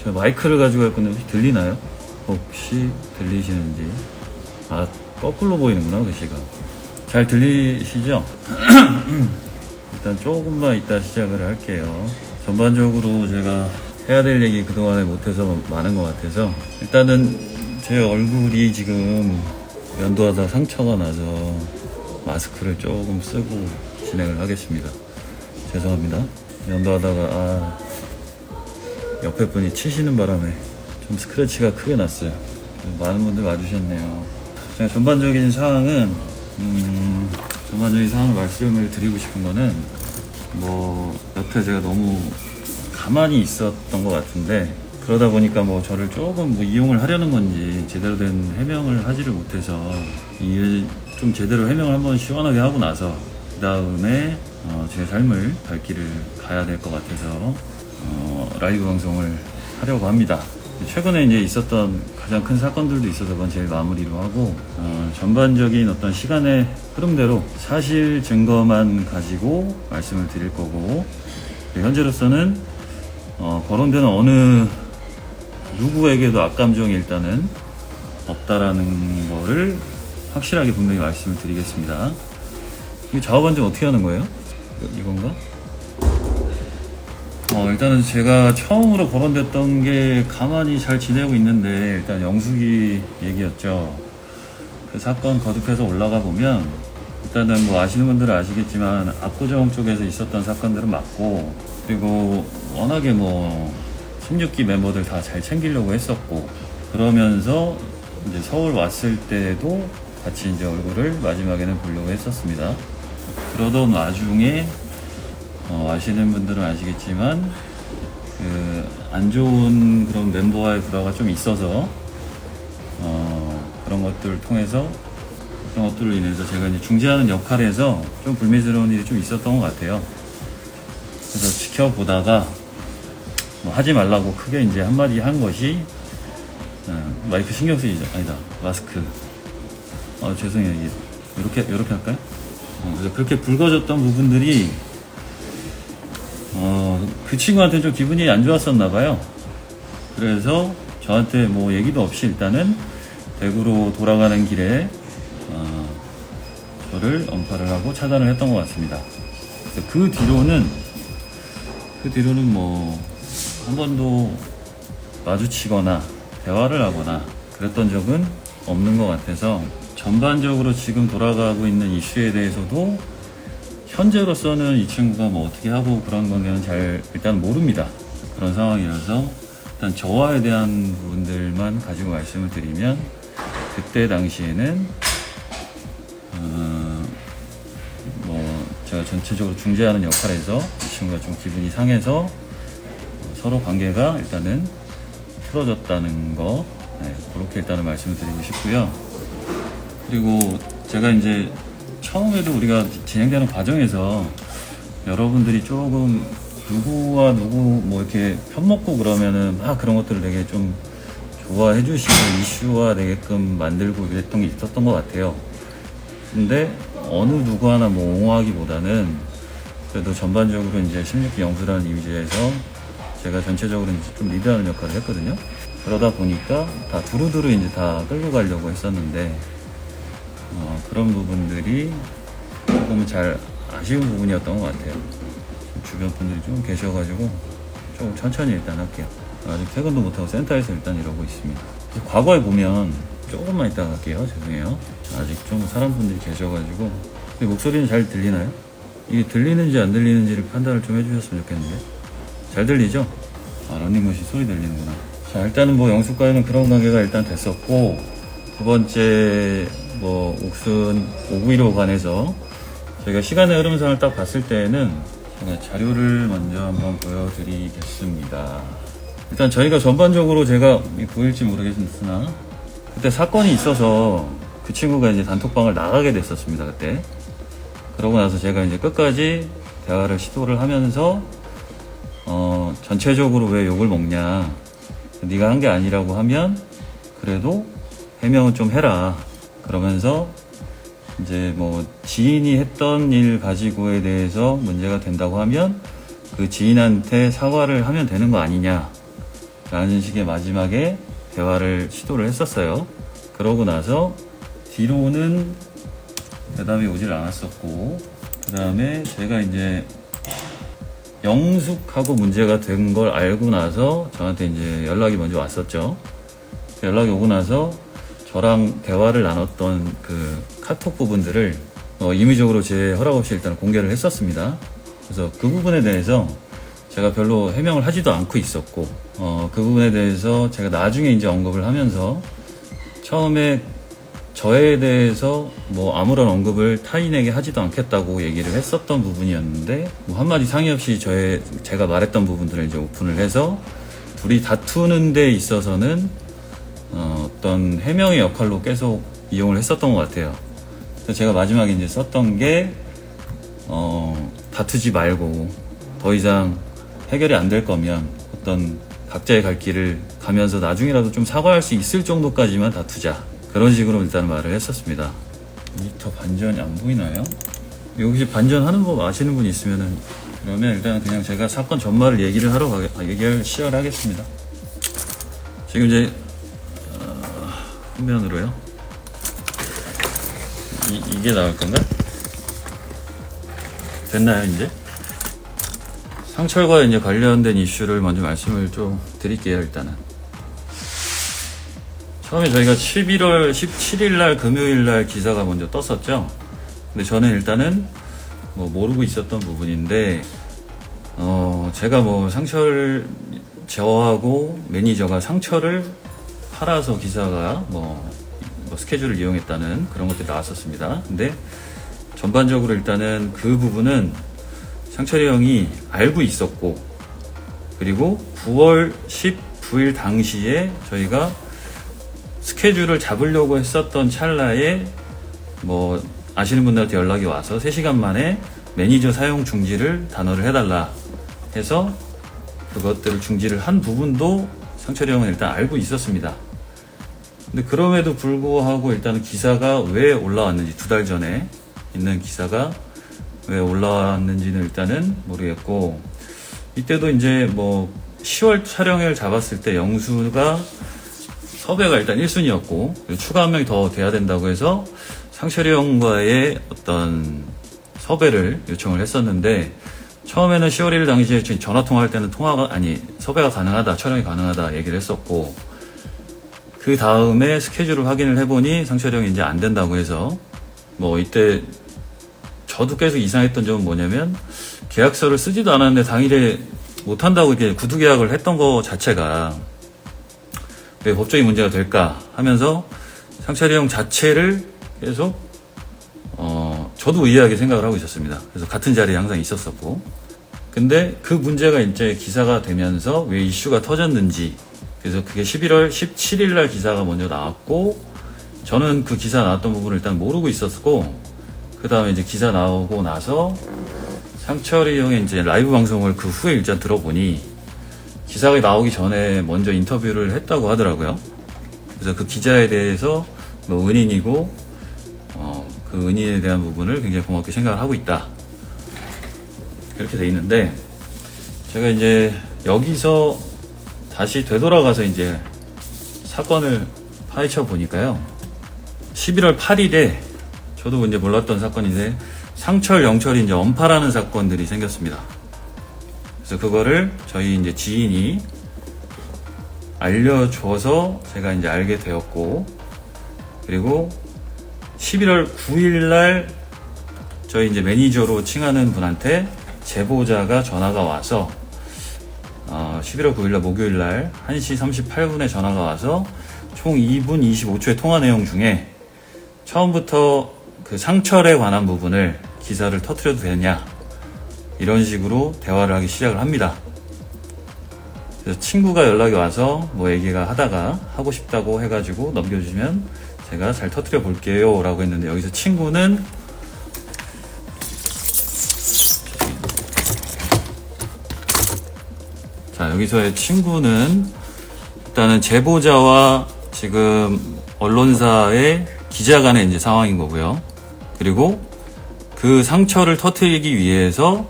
저 마이크를 가지고 할 건데 혹시 들리나요? 혹시 들리시는지. 아, 거꾸로 보이는구나, 글씨가. 잘 들리시죠? 일단 조금만 이따 시작을 할게요. 전반적으로 제가 해야 될 얘기 그동안에 못해서 많은 것 같아서 일단은 제 얼굴이 지금 면도하다 상처가 나서 마스크를 조금 쓰고 진행을 하겠습니다. 죄송합니다. 면도하다가 옆에 분이 치시는 바람에 좀 스크래치가 크게 났어요. 많은 분들 와주셨네요. 제가 전반적인 사항을 말씀을 드리고 싶은 거는 여태 제가 너무 가만히 있었던 것 같은데 그러다 보니까 저를 조금 이용을 하려는 건지 제대로 된 해명을 하지를 못해서 좀 제대로 해명을 한번 시원하게 하고 나서 그 다음에 제 삶을 갈 길을 가야 될 것 같아서 라이브 방송을 하려고 합니다. 최근에 이제 있었던 가장 큰 사건들도 있어서 그건 제일 마무리로 하고 전반적인 어떤 시간의 흐름대로 사실 증거만 가지고 말씀을 드릴 거고 현재로서는 거론되는 어느 누구에게도 악감정이 일단은 없다라는 거를 확실하게 분명히 말씀을 드리겠습니다. 이 좌우 반전 어떻게 하는 거예요? 이건가? 일단은 제가 처음으로 거론됐던 게 가만히 잘 지내고 있는데 일단 영숙이 얘기였죠. 그 사건 거듭해서 올라가 보면 일단은 아시는 분들은 아시겠지만 압구정 쪽에서 있었던 사건들은 맞고 그리고 워낙에 16기 멤버들 다 잘 챙기려고 했었고 그러면서 이제 서울 왔을 때도 같이 이제 얼굴을 마지막에는 보려고 했었습니다. 그러던 와중에 아시는 분들은 아시겠지만 안 좋은 그런 멤버와의 불화가 좀 있어서 그런 것들을 통해서 그런 것들로 인해서 제가 이제 중재하는 역할에서 좀 불미스러운 일이 좀 있었던 것 같아요. 그래서 지켜보다가 하지 말라고 크게 이제 한마디 한 것이 마이크 신경 쓰이죠? 아니다, 마스크. 죄송해요. 이렇게 할까요? 그래서 그렇게 붉어졌던 부분들이 그 친구한테 좀 기분이 안 좋았었나 봐요. 그래서 저한테 얘기도 없이 일단은 대구로 돌아가는 길에 저를 언팔을 하고 차단을 했던 것 같습니다. 그래서 그 뒤로는 한 번도 마주치거나 대화를 하거나 그랬던 적은 없는 것 같아서 전반적으로 지금 돌아가고 있는 이슈에 대해서도 현재로서는 이 친구가 어떻게 하고 그런 거는 일단 모릅니다. 그런 상황이라서 일단 저와에 대한 부분들만 가지고 말씀을 드리면 그때 당시에는 제가 전체적으로 중재하는 역할에서 이 친구가 좀 기분이 상해서 서로 관계가 일단은 틀어졌다는 거 그렇게 일단은 말씀을 드리고 싶고요. 그리고 제가 이제 처음에도 우리가 진행되는 과정에서 여러분들이 조금 누구와 누구 이렇게 편먹고 그러면은 그런 것들을 되게 좀 좋아해 주시고 이슈화 되게끔 만들고 그랬던 게 있었던 것 같아요. 근데 어느 누구 하나 옹호하기보다는 그래도 전반적으로 이제 16기 영수라는 이미지에서 제가 전체적으로 이제 좀 리드하는 역할을 했거든요. 그러다 보니까 다 두루두루 이제 다 끌고 가려고 했었는데 그런 부분들이 조금 잘 아쉬운 부분이었던 것 같아요. 주변 분들이 좀 계셔가지고 조금 천천히 일단 할게요. 아직 퇴근도 못하고 센터에서 일단 이러고 있습니다. 과거에 보면 조금만 이따 갈게요. 죄송해요. 아직 좀 사람분들이 계셔가지고 목소리는 잘 들리나요? 이게 들리는지 안 들리는지를 판단을 좀 해주셨으면 좋겠는데 잘 들리죠? 러닝머신 소리 들리는구나. 자, 일단은 영숙과는 그런 관계가 일단 됐었고 두 번째 옥순 591호 관해서 저희가 시간의 흐름상을 딱 봤을 때에는 제가 자료를 먼저 한번 보여드리겠습니다. 일단 저희가 전반적으로 제가 보일지 모르겠으나 그때 사건이 있어서 그 친구가 이제 단톡방을 나가게 됐었습니다. 그때 그러고 나서 제가 이제 끝까지 대화를 시도를 하면서 전체적으로 왜 욕을 먹냐, 네가 한 게 아니라고 하면 그래도 해명은 좀 해라 그러면서 이제 지인이 했던 일 가지고에 대해서 문제가 된다고 하면 그 지인한테 사과를 하면 되는 거 아니냐 라는 식의 마지막에 대화를 시도를 했었어요. 그러고 나서 뒤로는 대답이 오질 않았었고, 그 다음에 제가 이제 영숙하고 문제가 된 걸 알고 나서 저한테 이제 연락이 먼저 왔었죠. 연락이 오고 나서 저랑 대화를 나눴던 그 카톡 부분들을 임의적으로 제 허락 없이 일단 공개를 했었습니다. 그래서 그 부분에 대해서 제가 별로 해명을 하지도 않고 있었고, 그 부분에 대해서 제가 나중에 이제 언급을 하면서 처음에 저에 대해서 뭐 아무런 언급을 타인에게 하지도 않겠다고 얘기를 했었던 부분이었는데, 뭐 한마디 상의 없이 제가 말했던 부분들을 이제 오픈을 해서 둘이 다투는 데 있어서는 어떤 해명의 역할로 계속 이용을 했었던 것 같아요. 그래서 제가 마지막에 이제 썼던 게 다투지 말고 더 이상 해결이 안 될 거면 어떤 각자의 갈 길을 가면서 나중이라도 좀 사과할 수 있을 정도까지만 다투자, 그런 식으로 일단 말을 했었습니다. 모니터 반전이 안 보이나요? 여기서 반전하는 법 아시는 분 있으면은, 그러면 일단 그냥 제가 사건 전말을 얘기를 시작을 하겠습니다. 지금 이제 화면으로요. 이게 나올 건가? 됐나요, 이제? 상철과 이제 관련된 이슈를 먼저 말씀을 좀 드릴게요, 일단은. 처음에 저희가 11월 17일 날 금요일 날 기사가 먼저 떴었죠. 근데 저는 일단은 뭐 모르고 있었던 부분인데, 제가 뭐 저하고 매니저가 상철을 팔아서 기사가 뭐 스케줄을 이용했다는 그런 것들이 나왔었습니다. 근데 전반적으로 일단은 그 부분은 상철이 형이 알고 있었고, 그리고 9월 19일 당시에 저희가 스케줄을 잡으려고 했었던 찰나에 뭐 아시는 분들한테 연락이 와서 3시간 만에 매니저 사용 중지를 단어를 해달라 해서 그것들을 중지를 한 부분도 상철이 형은 일단 알고 있었습니다. 근데 그럼에도 불구하고 일단은 기사가 왜 올라왔는지, 2달 전에 있는 기사가 왜 올라왔는지는 일단은 모르겠고, 이때도 이제 뭐 10월 촬영을 잡았을 때 영수가 섭외가 일단 1순위였고 추가 한 명이 더 돼야 된다고 해서 상철이 형과의 어떤 섭외를 요청을 했었는데, 처음에는 10월 1일 당시에 전화통화할 때는 섭외가 가능하다, 촬영이 가능하다 얘기를 했었고, 그 다음에 스케줄을 확인을 해보니 상철이 형이 이제 안 된다고 해서, 뭐 이때 저도 계속 이상했던 점은 뭐냐면, 계약서를 쓰지도 않았는데 당일에 못한다고 이렇게 구두 계약을 했던 거 자체가 왜 법적인 문제가 될까 하면서 상철이 형 자체를 계속 저도 의아하게 생각을 하고 있었습니다. 그래서 같은 자리에 항상 있었었고, 근데 그 문제가 이제 기사가 되면서 왜 이슈가 터졌는지, 그래서 그게 11월 17일 날 기사가 먼저 나왔고, 저는 그 기사 나왔던 부분을 일단 모르고 있었고, 그 다음에 이제 기사 나오고 나서 상철이 형의 이제 라이브 방송을 그 후에 일단 들어보니 기사가 나오기 전에 먼저 인터뷰를 했다고 하더라고요. 그래서 그 기자에 대해서 뭐 은인이고, 그 은인에 대한 부분을 굉장히 고맙게 생각을 하고 있다, 그렇게 돼 있는데, 제가 이제 여기서 다시 되돌아가서 이제 사건을 파헤쳐 보니까요, 11월 8일에 저도 이제 몰랐던 사건인데 상철, 영철이 이제 언팔하는 사건들이 생겼습니다. 그래서 그거를 저희 이제 지인이 알려줘서 제가 이제 알게 되었고, 그리고 11월 9일 날 저희 이제 매니저로 칭하는 분한테 제보자가 전화가 와서 11월 9일 날 목요일 날 1시 38분에 전화가 와서 총 2분 25초의 통화 내용 중에 처음부터 그 상철에 관한 부분을 기사를 터뜨려도 되느냐, 이런 식으로 대화를 하기 시작을 합니다. 그래서 친구가 연락이 와서 뭐 얘기가 하다가 하고 싶다고 해가지고 넘겨주시면 제가 잘 터뜨려 볼게요 라고 했는데, 여기서 친구는 여기서의 친구는 일단은 제보자와 지금 언론사의 기자 간의 이제 상황인 거고요. 그리고 그 상처를 터뜨리기 위해서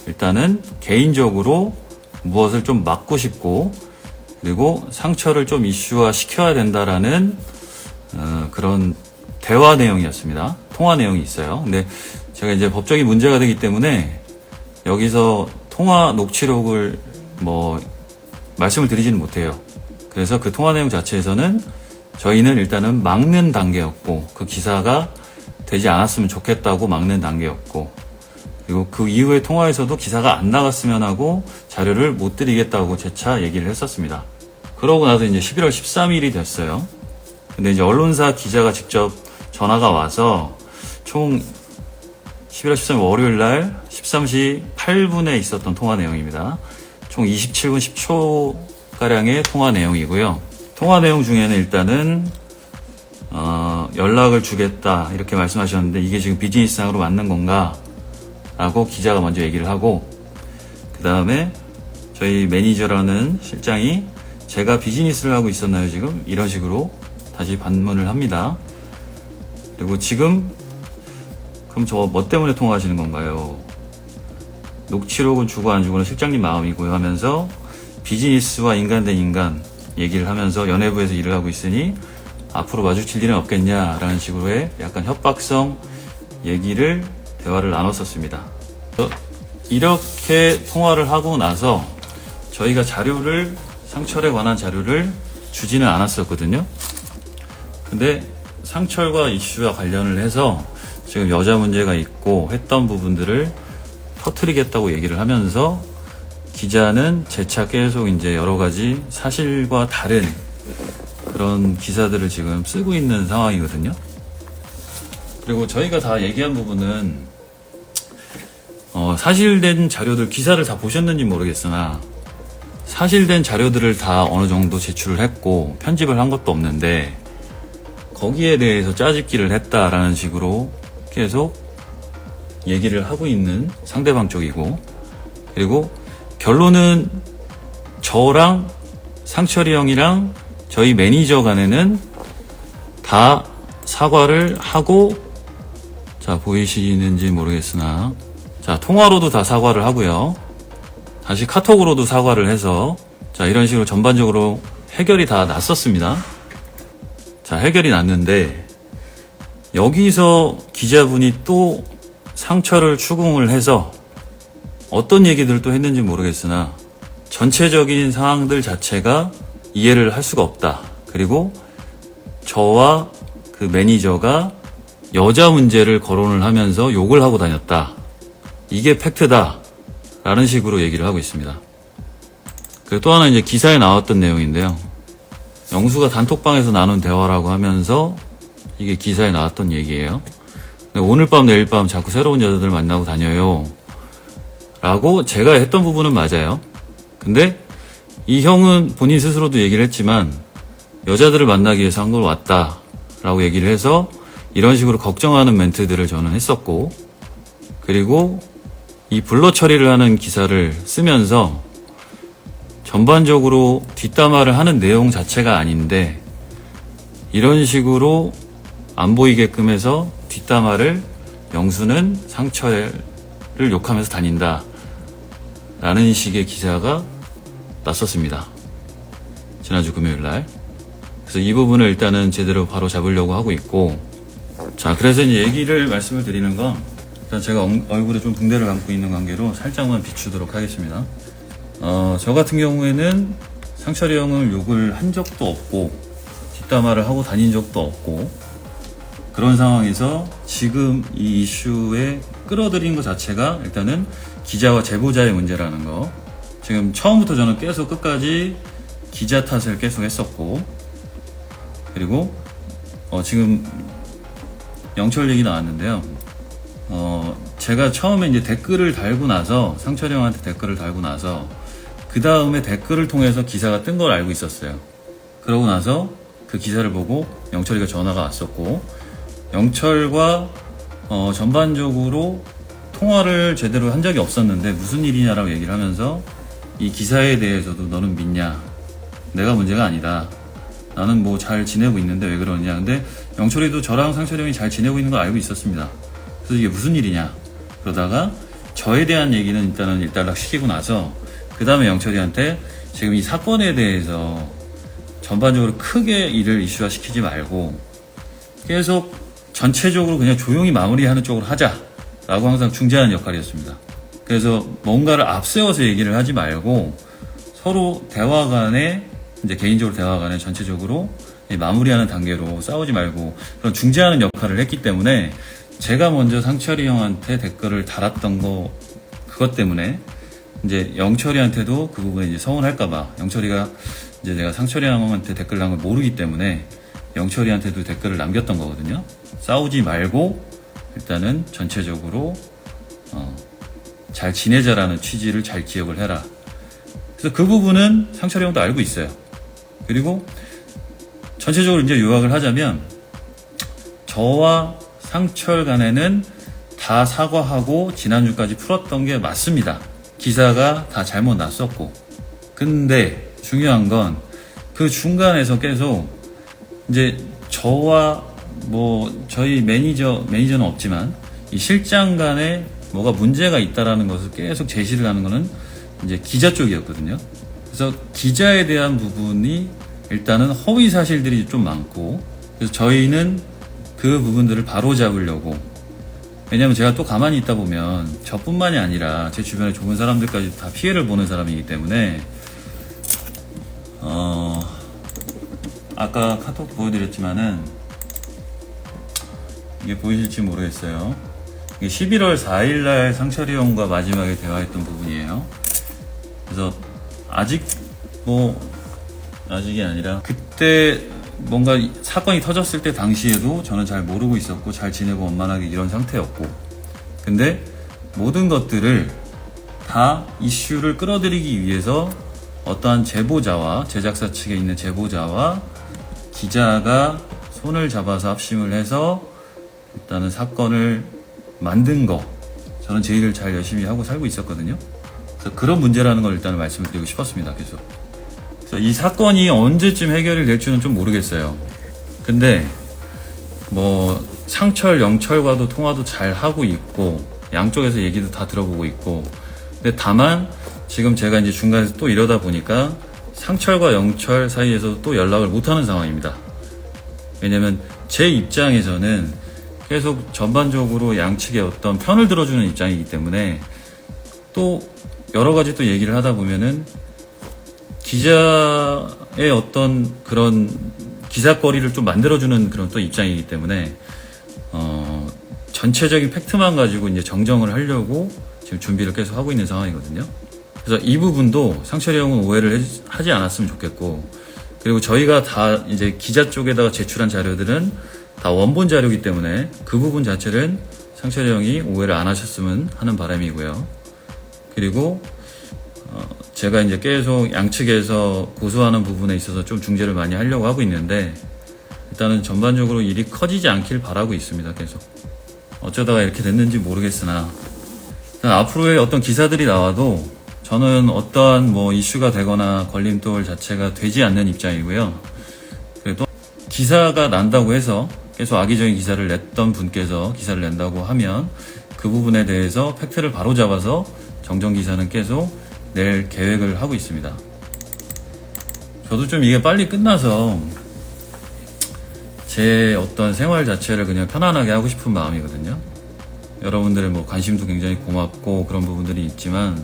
일단은 개인적으로 무엇을 좀 막고 싶고, 그리고 상처를 좀 이슈화 시켜야 된다라는 그런 대화 내용이었습니다. 통화 내용이 있어요. 근데 제가 이제 법적인 문제가 되기 때문에 여기서 통화 녹취록을 말씀을 드리지는 못해요. 그래서 그 통화 내용 자체에서는 저희는 일단은 막는 단계였고, 그 기사가 되지 않았으면 좋겠다고 막는 단계였고, 그리고 그 이후의 통화에서도 기사가 안 나갔으면 하고 자료를 못 드리겠다고 재차 얘기를 했었습니다. 그러고 나서 이제 11월 13일이 됐어요. 근데 이제 언론사 기자가 직접 전화가 와서 총 11월 13일 월요일 날 13시 8분에 있었던 통화 내용입니다. 총 27분 10초가량의 통화 내용이고요. 통화 내용 중에는 일단은 연락을 주겠다 이렇게 말씀하셨는데, 이게 지금 비즈니스상으로 맞는 건가? 라고 기자가 먼저 얘기를 하고, 그 다음에 저희 매니저라는 실장이 제가 비즈니스를 하고 있었나요 지금? 이런 식으로 다시 반문을 합니다. 그리고 지금 그럼 저 뭐 때문에 통화하시는 건가요? 녹취록은 주고 안 주고는 실장님 마음이고요 하면서 비즈니스와 인간 대 인간 얘기를 하면서 연예부에서 일을 하고 있으니 앞으로 마주칠 일은 없겠냐라는 식으로의 약간 협박성 얘기를 대화를 나눴었습니다. 이렇게 통화를 하고 나서 저희가 상철에 관한 자료를 주지는 않았었거든요. 근데 상철과 이슈와 관련을 해서 지금 여자 문제가 있고 했던 부분들을 터뜨리겠다고 얘기를 하면서 기자는 재차 계속 이제 여러 가지 사실과 다른 그런 기사들을 지금 쓰고 있는 상황이거든요. 그리고 저희가 다 얘기한 부분은 사실된 자료들, 기사를 다 보셨는지 모르겠으나 사실된 자료들을 다 어느 정도 제출을 했고 편집을 한 것도 없는데, 거기에 대해서 짜집기를 했다라는 식으로 계속 얘기를 하고 있는 상대방 쪽이고, 그리고 결론은 저랑 상철이 형이랑 저희 매니저 간에는 다 사과를 하고, 자 보이시는지 모르겠으나, 자 통화로도 다 사과를 하고요, 다시 카톡으로도 사과를 해서 자 이런 식으로 전반적으로 해결이 다 났었습니다. 자 해결이 났는데, 여기서 기자분이 또 상처를 추궁을 해서 어떤 얘기들을 또 했는지 모르겠으나 전체적인 상황들 자체가 이해를 할 수가 없다. 그리고 저와 그 매니저가 여자 문제를 거론을 하면서 욕을 하고 다녔다. 이게 팩트다. 라는 식으로 얘기를 하고 있습니다. 그리고 또 하나 이제 기사에 나왔던 내용인데요. 영수가 단톡방에서 나눈 대화라고 하면서 이게 기사에 나왔던 얘기예요. 오늘 밤 내일 밤 자꾸 새로운 여자들 만나고 다녀요. 라고 제가 했던 부분은 맞아요. 근데 이 형은 본인 스스로도 얘기를 했지만 여자들을 만나기 위해서 한국으로 왔다 라고 얘기를 해서 이런 식으로 걱정하는 멘트들을 저는 했었고, 그리고 이 블러 처리를 하는 기사를 쓰면서 전반적으로 뒷담화를 하는 내용 자체가 아닌데 이런 식으로 안 보이게끔 해서 뒷담화를 영수는 상철을 욕하면서 다닌다 라는 식의 기사가 났었습니다. 지난주 금요일날. 그래서 이 부분을 일단은 제대로 바로 잡으려고 하고 있고, 자 그래서 이제 말씀을 드리는 건, 일단 제가 얼굴에 좀 붕대를 감고 있는 관계로 살짝만 비추도록 하겠습니다. 저 같은 경우에는 상철이 형을 욕을 한 적도 없고 뒷담화를 하고 다닌 적도 없고, 그런 상황에서 지금 이 이슈에 끌어들인 것 자체가 일단은 기자와 제보자의 문제라는 거. 지금 처음부터 저는 계속 끝까지 기자 탓을 계속 했었고, 그리고 지금 영철 얘기 나왔는데요. 제가 처음에 이제 댓글을 달고 나서, 상철이 형한테 댓글을 달고 나서 그 다음에 댓글을 통해서 기사가 뜬 걸 알고 있었어요. 그러고 나서 그 기사를 보고 영철이가 전화가 왔었고, 영철과 전반적으로 통화를 제대로 한 적이 없었는데 무슨 일이냐라고 얘기를 하면서 이 기사에 대해서도 너는 믿냐? 내가 문제가 아니다. 나는 뭐 잘 지내고 있는데 왜 그러냐. 근데 영철이도 저랑 상철이 형이 잘 지내고 있는 걸 알고 있었습니다. 그래서 이게 무슨 일이냐. 그러다가 저에 대한 얘기는 일단은 일단락 시키고 나서 그 다음에 영철이한테 지금 이 사건에 대해서 전반적으로 크게 일을 이슈화 시키지 말고 계속 전체적으로 그냥 조용히 마무리하는 쪽으로 하자라고 항상 중재하는 역할이었습니다. 그래서 뭔가를 앞세워서 얘기를 하지 말고 서로 대화 간에 이제 개인적으로 대화 간에 전체적으로 마무리하는 단계로 싸우지 말고 그런 중재하는 역할을 했기 때문에 제가 먼저 상철이 형한테 댓글을 달았던 거 그것 때문에 이제 영철이한테도 그 부분에 이제 서운할까봐 영철이가 이제 내가 상철이 형한테 댓글 난 걸 모르기 때문에 영철이한테도 댓글을 남겼던 거거든요. 싸우지 말고 일단은 전체적으로 잘 지내자라는 취지를 잘 기억을 해라. 그래서 그 부분은 상철이 형도 알고 있어요. 그리고 전체적으로 이제 요약을 하자면 저와 상철 간에는 다 사과하고 지난주까지 풀었던 게 맞습니다. 기사가 다 잘못 났었고. 근데 중요한 건 그 중간에서 계속 이제 저와 뭐 저희 매니저는 없지만 이 실장 간에 뭐가 문제가 있다라는 것을 계속 제시를 하는 거는 이제 기자 쪽이었거든요. 그래서 기자에 대한 부분이 일단은 허위 사실들이 좀 많고 그래서 저희는 그 부분들을 바로 잡으려고 왜냐면 제가 또 가만히 있다 보면 저뿐만이 아니라 제 주변에 좋은 사람들까지 다 피해를 보는 사람이기 때문에 아까 카톡 보여드렸지만은 이게 보이실지 모르겠어요. 이게 11월 4일날 상철이 형과 마지막에 대화했던 부분이에요. 그래서 아직이 아니라 그때 뭔가 사건이 터졌을 때 당시에도 저는 잘 모르고 있었고 잘 지내고 원만하게 이런 상태였고 근데 모든 것들을 다 이슈를 끌어들이기 위해서 어떠한 제보자와 제작사 측에 있는 제보자와 기자가 손을 잡아서 합심을 해서 일단은 사건을 만든 거 저는 제 일을 잘 열심히 하고 살고 있었거든요. 그래서 그런 문제라는 걸 일단은 말씀을 드리고 싶었습니다. 계속. 그래서 이 사건이 언제쯤 해결이 될지는 좀 모르겠어요. 근데 뭐 상철, 영철과도 통화도 잘 하고 있고 양쪽에서 얘기도 다 들어보고 있고 근데 다만 지금 제가 이제 중간에서 또 이러다 보니까 상철과 영철 사이에서 또 연락을 못하는 상황입니다. 왜냐면 제 입장에서는 계속 전반적으로 양측의 어떤 편을 들어주는 입장이기 때문에 또 여러 가지 또 얘기를 하다 보면은 기자의 어떤 그런 기사거리를 좀 만들어주는 그런 또 입장이기 때문에 전체적인 팩트만 가지고 이제 정정을 하려고 지금 준비를 계속 하고 있는 상황이거든요. 그래서 이 부분도 상철이 형은 오해를 하지 않았으면 좋겠고 그리고 저희가 다 이제 기자 쪽에다가 제출한 자료들은 다 원본 자료이기 때문에 그 부분 자체는 상철이 형이 오해를 안 하셨으면 하는 바람이고요. 그리고 제가 이제 계속 양측에서 고소하는 부분에 있어서 좀 중재를 많이 하려고 하고 있는데 일단은 전반적으로 일이 커지지 않길 바라고 있습니다. 계속 어쩌다가 이렇게 됐는지 모르겠으나 일단 앞으로의 어떤 기사들이 나와도 저는 어떠한 뭐 이슈가 되거나 걸림돌 자체가 되지 않는 입장이고요. 그래도 기사가 난다고 해서 계속 악의적인 기사를 냈던 분께서 기사를 낸다고 하면 그 부분에 대해서 팩트를 바로 잡아서 정정 기사는 계속 낼 계획을 하고 있습니다. 저도 좀 이게 빨리 끝나서 제 어떤 생활 자체를 그냥 편안하게 하고 싶은 마음이거든요. 여러분들의 뭐 관심도 굉장히 고맙고 그런 부분들이 있지만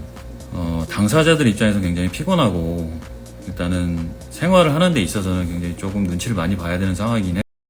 당사자들 입장에서 굉장히 피곤하고 일단은 생활을 하는 데 있어서는 굉장히 조금 눈치를 많이 봐야 되는 상황이긴 해요.